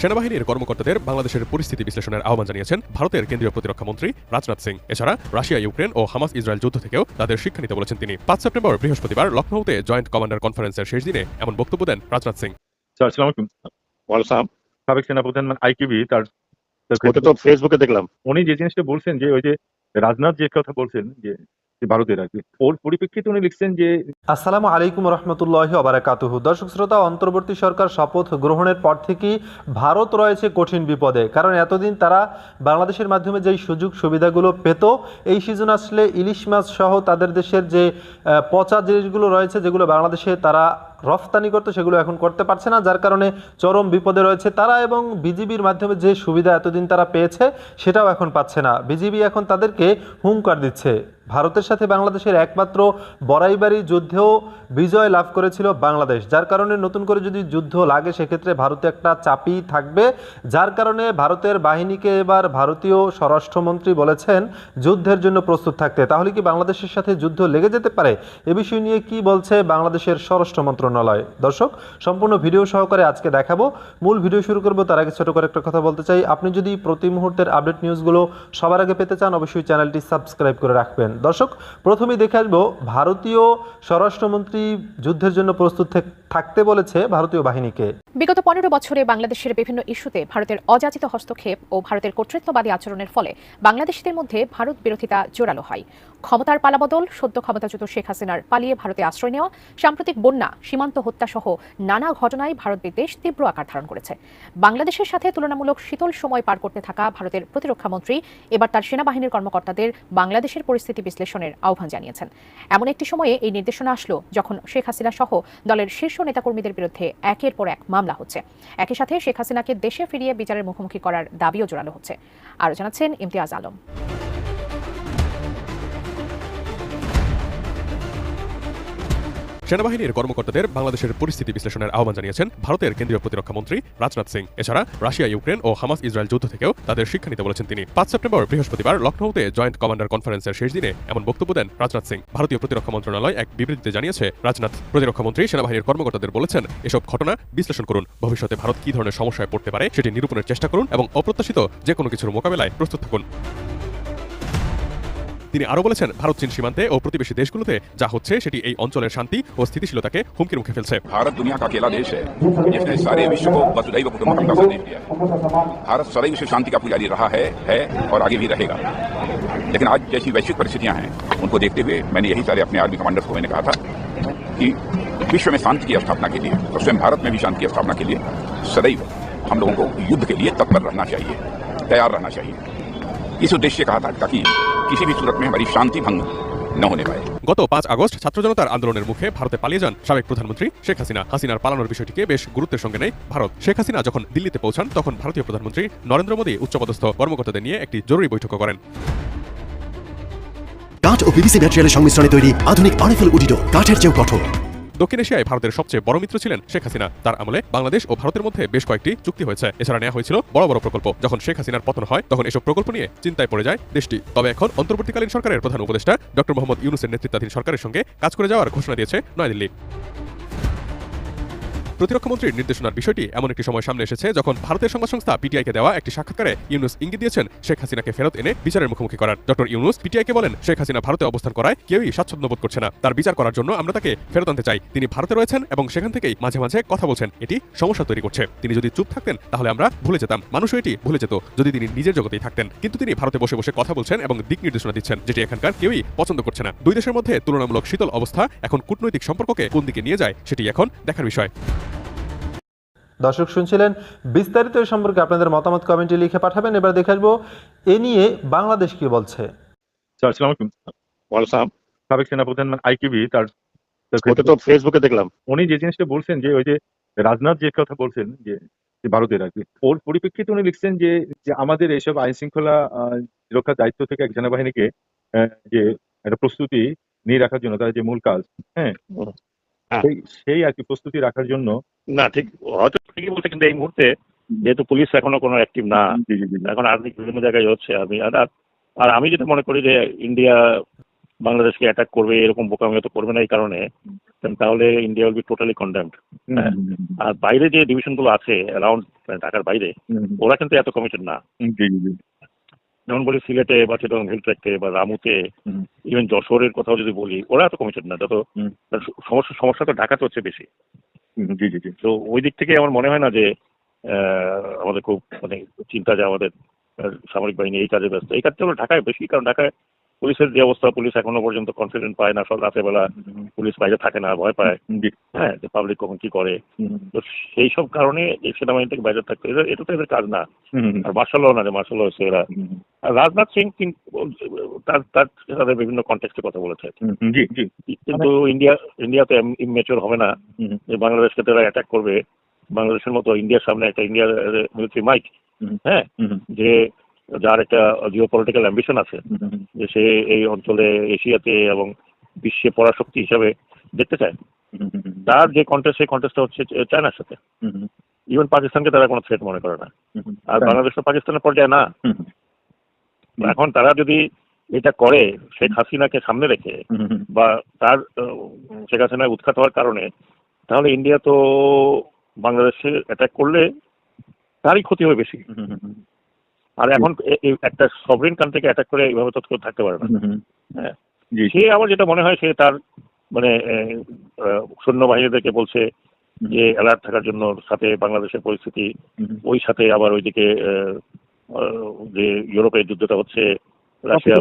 সেনাবাহিনীর কর্মকর্তাদের বাংলাদেশের পরিস্থিতি বিশ্লেষণের আহ্বান জানিয়েছেন ভারতের কেন্দ্রীয় প্রতিরক্ষা মন্ত্রী রাজনাথ সিং। এছাড়া রাশিয়া, ইউক্রেন ও হামাস ইসরায়েল যুদ্ধ থেকেও তাদের শিক্ষা নিতে বলেছেন তিনি। ৫ সেপ্টেম্বর বৃহস্পতিবার লখনৌতে জয়েন্ট কমান্ডার কনফারেন্সের শেষ দিনে এমন বক্তব্য দেন রাজনাথ সিং। সাবেক সেনাপ্রধান আইকিবি তার ওটা তো ফেসবুকে দেখলাম। উনি যে জিনিসটা বলছেন যে ওই যে রাজনাথ যে কথা বলছেন যে ভারতের আর কি, ওর পরিপ্রেক্ষিতে উনি লিখছেন যে আসসালামু আলাইকুম রহমতুল্লাহি ওয়া বারাকাতুহু। দর্শক শ্রোতা, অন্তর্বর্তী সরকার শপথ গ্রহণের পর থেকেই ভারত রয়েছে কঠিন বিপদে। কারণ এতদিন তারা বাংলাদেশের মাধ্যমে যেই সুযোগ সুবিধাগুলো পেত, এই সিজন আসলে ইলিশ মাছ সহ তাদের দেশের যে পচা জিনিসগুলো রয়েছে যেগুলো বাংলাদেশে তারা রফতানি করতো সেগুলো এখন করতে পারছে না, যার কারণে চরম বিপদে রয়েছে তারা। এবং বিজিবির মাধ্যমে যে সুবিধা এতদিন তারা পেয়েছে সেটাও এখন পাচ্ছে না। বিজিবি এখন তাদেরকে হুঙ্কার দিচ্ছে। ভারতের সাথে বাংলাদেশের একমাত্র বড়াইবাড়ি যুদ্ধেও বিজয় লাভ করেছিল বাংলাদেশ, যার কারণে নতুন করে যদি যুদ্ধ লাগে সেক্ষেত্রে ভারতে একটা চাপই থাকবে। যার কারণে ভারতের বাহিনীকে এবার ভারতীয় স্বরাষ্ট্রমন্ত্রী বলেছেন যুদ্ধের জন্য প্রস্তুত থাকতে। তাহলে কি বাংলাদেশের সাথে যুদ্ধ লেগে যেতে পারে? এ বিষয় নিয়ে কি বলছে বাংলাদেশের স্বরাষ্ট্র মন্ত্রণালয়? দর্শক, সম্পূর্ণ ভিডিও সহকারে আজকে দেখাবো। মূল ভিডিও শুরু করবো তার আগে ছোট করে একটা কথা বলতে চাই। আপনি যদি প্রতি মুহূর্তের আপডেট নিউজগুলো সবার আগে পেতে চান অবশ্যই চ্যানেলটি সাবস্ক্রাইব করে রাখবেন। দর্শক, প্রথমেই দেখে আসবো ভারতীয় স্বরাষ্ট্রমন্ত্রী যুদ্ধের জন্য প্রস্তুত থাকতে বলেছে ভারতীয় বাহিনীকে। বিগত 15 বছরে বাংলাদেশের বিভিন্ন ইস্যুতে ভারতের অযাচিত হস্তক্ষেপ ও ভারতের কর্তৃত্ববাদী আচরণের ফলে বাংলাদেশিদের মধ্যে ভারত বিরোধিতা জোরালো হয়। ক্ষমতার পালাবদল, সদ্য ক্ষমতাচ্যুত শেখ হাসিনার পালিয়ে ভারতে আশ্রয় নেওয়া, সাম্প্রতিক বন্যা, সীমান্ত হত্যা সহ নানা ঘটনায় ভারত বিদ্বেষ তীব্র আকার ধারণ করেছে। বাংলাদেশের সাথে তুলনামূলক শীতল সময় পার করতে থাকা ভারতের প্রতিরক্ষামন্ত্রী এবার তার সেনাবাহিনীর কর্মকর্তাদের বাংলাদেশের পরিস্থিতি বিশ্লেষণের আহ্বান জানিয়েছেন। এমন একটি সময়ে এই নির্দেশনা আসলো যখন শেখ হাসিনা সহ দলের শীর্ষ নেতাকর্মীদের বিরুদ্ধে একের পর এক মামলা হচ্ছে। একই সাথে শেখ হাসিনাকে দেশে ফিরিয়ে বিচারের মুখোমুখি করার দাবিও জোরালো হচ্ছে। আরও জানাচ্ছেন ইমতিয়াজ আলম। সেনাবাহিনীর কর্মকর্তাদের বাংলাদেশের পরিস্থিতি বিশ্লেষণের আহ্বান জানিয়েছেন ভারতের কেন্দ্রীয় প্রতিরক্ষা মন্ত্রী রাজনাথ সিং। এছাড়া রাশিয়া, ইউক্রেন ও হামাস ইসরায়েল যুদ্ধ থেকেও তাদের শিক্ষা নিতে বলেছেন তিনি। ৫ সেপ্টেম্বর বৃহস্পতিবার লখনৌতে জয়েন্ট কমান্ডার কনফারেন্সের শেষ দিনে এমন বক্তব্য দেন রাজনাথ সিং। ভারতীয় প্রতিরক্ষা মন্ত্রণালয় এক বিবৃতিতে জানিয়েছে, রাজনাথ প্রতিরক্ষা মন্ত্রী সেনাবাহিনীর কর্মকর্তাদের বলেছেন, এসব ঘটনা বিশ্লেষণ করুন, ভবিষ্যতে ভারত কী ধরনের সমস্যায় পড়তে পারে সেটি নিরূপণের চেষ্টা করুন এবং অপ্রত্যাশিত যে কোনো কিছুর মোকাবেলায় প্রস্তুত থাকুন। তিনি আরও বলেছেন, ভারত চীন সীমান্তে ও প্রতিবেশী দেশগুলোতে যা হচ্ছে সেটি এই অঞ্চলের শান্তি ও স্থিতিশীলতাকে হুমকির মুখে ফেলছে। भारत दुनिया का अकेला देश है जिसने सारे विश्व को वसुधैव कुटुंबकम का संदेश दिया है। भारत सदैव विश्व शांति का पुजारी रहा है और आगे भी रहेगा। लेकिन आज जैसी वैश्विक परिस्थितियां हैं उनको देखते हुए मैंने यही सारे अपने आर्मी कमांडर्स को मैंने कहा था कि विश्व में शांति की स्थापना के लिए और स्वयं भारत में भी शांति की स्थापना के लिए सदैव हम लोगों को युद्ध के लिए तत्पर रहना चाहिए, तैयार रहना चाहिए। इस उद्देश्य कहा था ताकि किसी भी सूरत में हमारी शांति भंग न होने पाए। গত ৫ আগস্ট ছাত্র জনতার আন্দোলনের মুখে ভারতে পালিয়ে যান সাবেক প্রধানমন্ত্রী শেখ হাসিনা। হাসিনার পালানোর বিষয়টিকে বেশ গুরুত্বের সঙ্গে নেয় ভারত। শেখ হাসিনা যখন দিল্লিতে পৌঁছান তখন ভারতীয় প্রধানমন্ত্রী নরেন্দ্র মোদী উচ্চপদস্থ কর্মকর্তাদের নিয়ে একটি জরুরি বৈঠক করেন। কাঠ ও পিভিসি ম্যাটেরিয়ালের সংমিশ্রণে তৈরি আধুনিক আরএফএল উডিডো, কাঠের চেয়েও কঠোর। দক্ষিণ এশিয়ায় ভারতের সবচেয়ে বড় মিত্র ছিলেন শেখ হাসিনা। তার আমলে বাংলাদেশ ও ভারতের মধ্যে বেশ কয়েকটি চুক্তি হয়েছে। এছাড়া নেওয়া হয়েছিল বড় বড় প্রকল্প। যখন শেখ হাসিনার পতন হয় তখন এসব প্রকল্প নিয়ে চিন্তায় পড়ে যায় দেশটি। তবে এখন অন্তর্বর্তীকালীন সরকারের প্রধান উপদেষ্টা ডক্টর মোহাম্মদ ইউনূসের নেতৃত্বাধীন সরকারের সঙ্গে কাজ করে যাওয়ার ঘোষণা দিয়েছে নয়াদিল্লি। প্রতিরক্ষামন্ত্রীর নির্দেশনার বিষয়টি এমন একটি সময় সামনে এসেছে যখন ভারতের সংবাদ সংস্থা পিটিআইকে দেওয়া একটি সাক্ষাৎকারে ইউনূস ইঙ্গিত দিয়েছেন শেখ হাসিনাকে ফেরত এনে বিচারের মুখোমুখি করার। ডক্টর ইউনূস পিটিআইকে বলেন, শেখ হাসিনা ভারতে অবস্থান করায় কেউই স্বাচ্ছন্দ্য বোধ করছে না। তার বিচার করার জন্য আমরা তাকে ফেরত আনতে চাই। তিনি ভারতে রয়েছেন এবং সেখান থেকেই মাঝে মাঝে কথা বলছেন। এটি সমস্যা তৈরি করছে। তিনি যদি চুপ থাকতেন তাহলে আমরা ভুলে যেতাম। মানুষও এটি ভুলে যেত যদি তিনি নিজের জগতেই থাকতেন। কিন্তু তিনি ভারতে বসে বসে কথা বলছেন এবং দিক নির্দেশনা দিচ্ছেন, যেটি এখানকার কেউই পছন্দ করছে না। দুই দেশের মধ্যে তুলনামূলক শীতল অবস্থা এখন কূটনৈতিক সম্পর্ককে কোন দিকে নিয়ে যায় সেটি এখন দেখার বিষয়। দর্শক শুনছিলেন, বিস্তারিত এই সম্পর্কে আপনাদের মতামত কমেন্টে লিখে পাঠাবেন। এবার দেখে আসবো এ নিয়ে বাংলাদেশ কি বলছে। সাবেক সেনাপ্রধান আইকিবি তার ওটা তো ফেসবুকে দেখলাম। উনি যে জিনিসটা বলছেন যে ওই যে রাজনাথ যে কথা বলছেন যে ভারতের আর কি, ওর পরিপ্রেক্ষিতে উনি লিখছেন যে আমাদের এইসব আইন শৃঙ্খলা রক্ষার দায়িত্ব থেকে এক সেনাবাহিনীকে যে একটা প্রস্তুতি নিয়ে রাখার জন্য তার যে মূল কাজ, হ্যাঁ, সেই আর কি প্রস্তুতি রাখার জন্য। না ঠিক, হয়তো ঠিকই বলছে, কিন্তু এই মুহূর্তে যেহেতু পুলিশ এখনো কোনো অ্যাক্টিভ না, এখন আর্মি বিভিন্ন জায়গায় হচ্ছে। আর আমি যেটা মনে করি যে ইন্ডিয়া বাংলাদেশকে অ্যাটাক করবে, এরকম বোকামি তো করবে না এই কারণে, তাহলে India will be totally condemned. আর বাইরে যে ডিভিশন গুলো আছে অ্যারাউন্ড ঢাকার বাইরে, ওরা কিন্তু এত কমিটেড না। যেমন বলি সিলেটে বা চিটাগং হিল ট্র্যাক্টে বা রামুতে, ইভেন যশোরের কথাও যদি বলি, ওরা এত কমিটেড না। যত সমস্যা তো ঢাকাতে হচ্ছে বেশি। তো ওই দিক থেকে আমার মনে হয় না যে আমাদের খুব মানে চিন্তা যে আমাদের সামরিক বাহিনী এই কাজে ব্যস্ত। এই কাজটা হলো ঢাকায় বেশি, কারণ ঢাকায় পুলিশের যে অবস্থা, পুলিশ এখনো পর্যন্ত কনফিডেন্ট পায় না, সব রাতের বেলা পুলিশ বাইরে থাকে না, ভয় পায়, হ্যাঁ, যে পাবলিক কখন কি করে। তো সেই সব কারণে সেনাবাহিনী থেকে বাইরে থাকতে, এটা তো এদের কাজ না। আর মার্শাল ল না, যে মার্শাল ল হচ্ছে এরা। আর রাজনাথ সিং তাদের বিভিন্ন কনটেক্সটে কথা বলেছে, কিন্তু ইন্ডিয়াতে ইমেচিওর হবে না যে বাংলাদেশকে তারা অ্যাটাক করবে। বাংলাদেশের মতো ইন্ডিয়ার সামনে একটা ইন্ডিয়ার মিলিটারি মাইক, হ্যাঁ, যে যার একটা জিও পলিটিক্যাল অ্যাম্বিশন আছে, যে সে এই অঞ্চলে এশিয়াতে এবং বিশ্বে পরাশক্তি হিসাবে দেখতে চায়, তার যে কন্টেস্ট, সেই কন্টেস্টটা হচ্ছে চায়নার সাথে। ইভেন পাকিস্তানকে তারা কোনো থ্রেট মনে করে না, আর বাংলাদেশ তো পাকিস্তানের পর্যায়ে না। এখন তারা যদি এটা করে শেখ হাসিনাকে সামনে রেখে, বা তার শেখ হাসিনা উৎখাত হওয়ার কারণে, তাহলে ইন্ডিয়া তো বাংলাদেশে অ্যাটাক করলে তারই ক্ষতি হবে বেশি। আর এখন একটা সভরেন কান্ট্রিকে অ্যাটাক করে এইভাবে তো কেউ থাকতে পারে না। হ্যাঁ, সে আমার যেটা মনে হয়, সে তার মানে সৈন্যবাহিনীদেরকে বলছে যে অ্যালার্ট থাকার জন্য, সাথে বাংলাদেশের পরিস্থিতি, ওই সাথে আবার ওইদিকে যে ইউরোপের যুদ্ধটা হচ্ছে, রাশিয়া,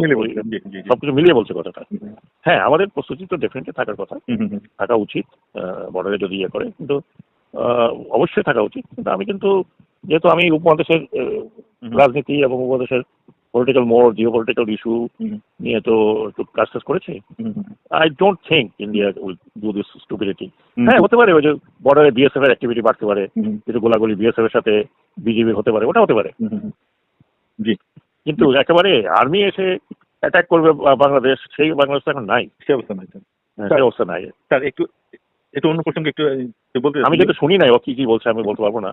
সবকিছু মিলিয়ে বলছে কথাটা। হ্যাঁ, আমাদের প্রস্তুতি তো ডেফিনেটলি থাকার কথা, থাকা উচিত বর্ডারে যদি ইয়ে করে, কিন্তু অবশ্যই থাকা উচিত। কিন্তু আমি কিন্তু, যেহেতু আমি উপমহাদেশের রাজনীতি এবং উপমহাদেশের political mode, Jio political issue নিয়ে তো একটু কাজ টাজ করেছি, I don't think India will do this stupidity. হ্যাঁ, হতে পারে ওই যে বর্ডারে বিএসএফ এর অ্যাক্টিভিটি বাড়তে পারে, কিন্তু গোলাগুলি বিএসএফ এর সাথে বিজিবির হতে পারে, ওটা হতে পারে। কিন্তু একেবারে আর্মি এসে অ্যাটাক করবে বাংলাদেশ, সেই বাংলাদেশ এখন নাই, সে অবস্থা নাই। সেই অবস্থা নাই। স্যার একটু অন্য প্রসঙ্গে একটু বলতে, আমি যেটা শুনি নাই, ও কি কি বলছে আমি বলতে পারবো না।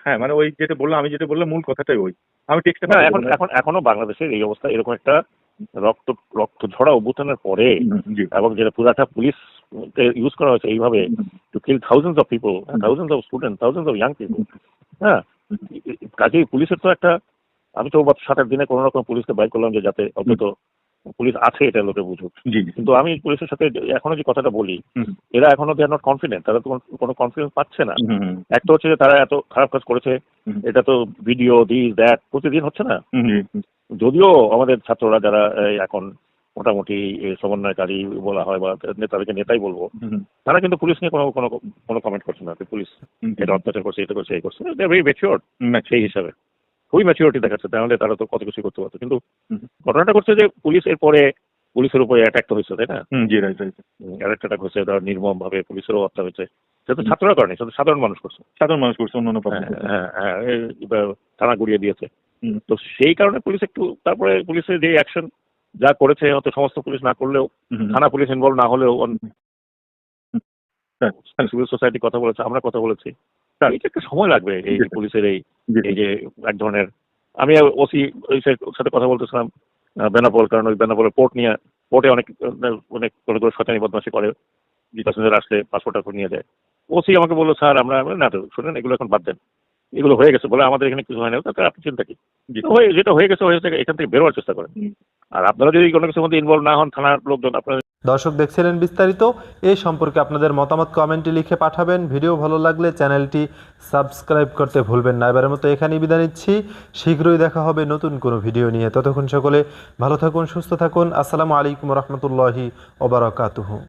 হ্যাঁ, মানে ওই যেটা বললাম, আমি যেটা বললাম মূল কথাটাই ওই। আমি না, এখনো বাংলাদেশের এই অবস্থা, এরকম একটা রক্ত ঝরা অভ্যুত্থানের পরে, এবং যেটা পুরাটা পুলিশ ইউজ করা হয়েছে এইভাবে to kill thousands of people, thousands of student, thousands of young people. হ্যাঁ, কাজেই পুলিশের তো একটা, আমি তো 7-8 দিনে কোনো রকম পুলিশকে বাইর করলাম যে যাতে অন্তত পুলিশ আছে এটা লোকে বুঝুক। কিন্তু আমি পুলিশের সাথে এখনো যে কথাটা বলি, এরা এখনো দে আর নট কনফিডেন্ট, তারা তো কোনো কনফিডেন্স পাচ্ছে না। একটা হচ্ছে যে তারা এত খারাপ কাজ করেছে, এটা তো ভিডিও দিস দ্যাট প্রতিদিন হচ্ছে না। যদিও আমাদের ছাত্ররা যারা এখন মোটামুটি সমন্বয়কারী বলা হয়, বা তাদেরকে নেতাই বলবো, তারা কিন্তু পুলিশ নিয়ে কোনো কমেন্ট করছে না, পুলিশ এটা অত্যাচার করছে, এটা করছে, এই করছে, দে আর ভেরি ম্যাচিওরড সেই হিসাবে, খুবই ম্যাচিওরিটি দেখাচ্ছে। তাহলে তারা তো কত কিছু করতে পারতো। কিন্তু ঘটনাটা করছে যে পুলিশের পরে পুলিশের উপরে অ্যাটাক তো হয়েছে, তাই না? অ্যাটাক হয়েছে, নির্মম ভাবে পুলিশেরও হত্যা হয়েছে। সেটা তো ছাত্ররা করেনি, সেটা সাধারণ মানুষ করছে, অন্যান্য থানা গুড়িয়ে দিয়েছে। তো সেই কারণে পুলিশ একটু, তারপরে পুলিশের যে অ্যাকশন যা করেছে, হয়তো সমস্ত পুলিশ না করলেও, থানা পুলিশ ইনভলভ না হলেও, সিভিল সোসাইটি কথা বলেছে, আমরা কথা বলেছি, এটা একটা সময় লাগবে এই পুলিশের এই যে এক ধরনের। আমি ওসি সাথে কথা বলতেছিলাম বেনাপোল, কারণ ওই বেনাপোলের পোর্টে অনেক শয়তানি বদমাশি করে, প্যাসেঞ্জার আসলে পাসপোর্ট নিয়ে যায়। ওসি আমাকে বললো, স্যার আমরা না, তো শুনেন, এগুলো এখন বাদ দেন, এগুলো হয়ে গেছে বলে আমাদের এখানে কিছু হয় না, তাতে আপনি চিন্তা কি, যেটা হয়ে গেছে এখান থেকে বেরোয়ার চেষ্টা করেন। আর আপনারা যদি কোনো কিছুর মধ্যে ইনভলভ না হন, থানার লোকজন, আপনারা। দর্শক দেখছিলেন বিস্তারিত। এই সম্পর্কে আপনাদের মতামত কমেন্টে লিখে পাঠাবেন। ভিডিও ভালো লাগলে চ্যানেলটি সাবস্ক্রাইব করতে ভুলবেন না। এবারের মতো এখানেই বিদায় নিচ্ছি, শীঘ্রই দেখা হবে নতুন কোনো ভিডিও নিয়ে। ততক্ষণ সকলে ভালো থাকুন, সুস্থ থাকুন। আসসালামু আলাইকুম রহমতুল্লাহি ওয়া বারাকাতুহু।